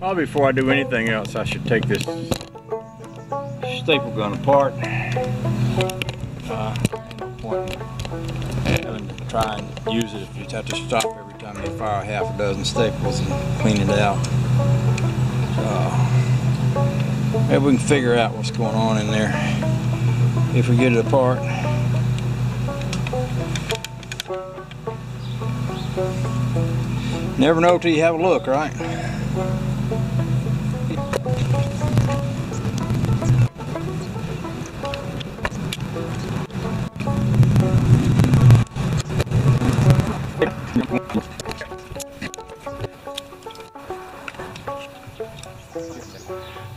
Well, before I do anything else, I should take this staple gun apart. No point in having to try and use it if you have to stop every time you fire half a dozen staples and clean it out. So maybe we can figure out what's going on in there if we get it apart. Never know till you have a look, right?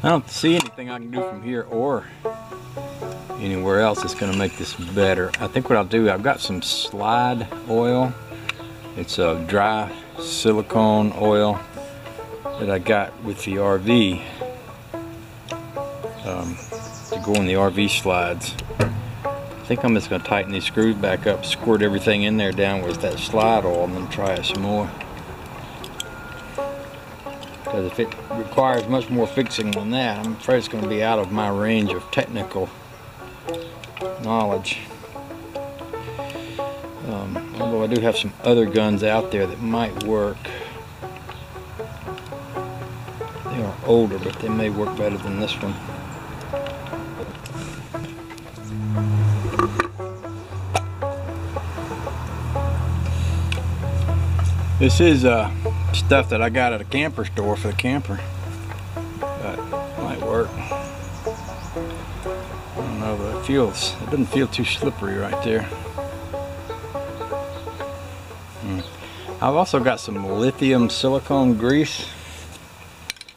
I don't see anything I can do from here or anywhere else that's going to make this better. I think what I'll do, I've got some slide oil. It's a dry silicone oil that I got with the RV to go in the RV slides. I think I'm just going to tighten these screws back up, squirt everything in there down with that slide oil, and then try it some more. Because if it requires much more fixing than that, I'm afraid it's going to be out of my range of technical knowledge. Although I do have some other guns out there that might work. They are older, but they may work better than this one. This is stuff that I got at a camper store for the camper. But it might work. I don't know, but it doesn't feel too slippery right there. I've also got some lithium silicone grease.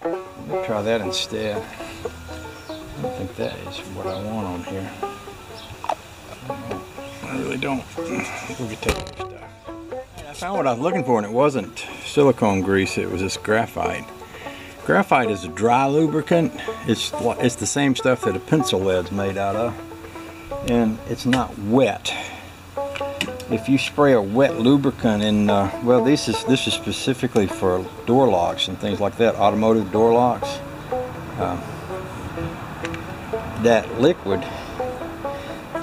Let me try that instead. I don't think that is what I want on here. I really don't. We'll get that other stuff. I found what I was looking for, and it wasn't silicone grease, it was this graphite. Graphite is a dry lubricant. It's the same stuff that a pencil lead's made out of, and it's not wet. If you spray a wet lubricant in, well, this is specifically for door locks and things like that, automotive door locks. That liquid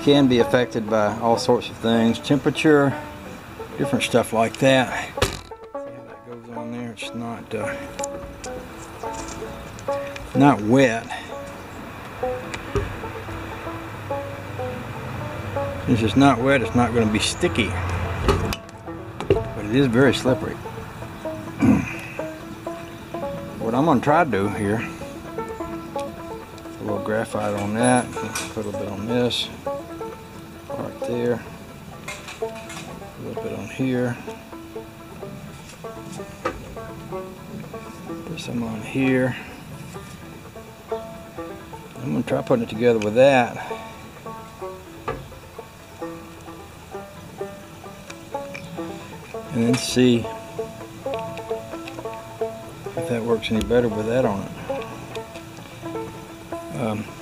can be affected by all sorts of things, temperature, different stuff like that. See how that goes on there? It's not wet. Since it's not wet, it's not going to be sticky, but it is very slippery. What I'm going to try to do here, a little graphite on that, put a little bit on this, right there, a little bit on here, put some on here. I'm going to try putting it together with that. And then see if that works any better with that on it.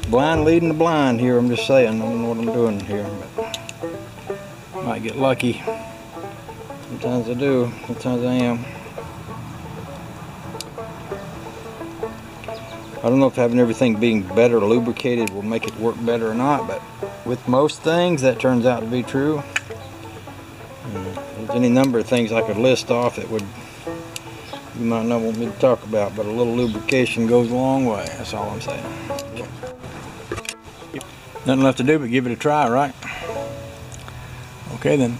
Blind leading the blind here, I'm just saying. I don't know what I'm doing here, but might get lucky. Sometimes I do, sometimes I am. I don't know if having everything being better lubricated will make it work better or not, but with most things that turns out to be true. There's any number of things I could list off that you might not want me to talk about, but a little lubrication goes a long way. That's all I'm saying. Nothing left to do but give it a try, right? Okay then.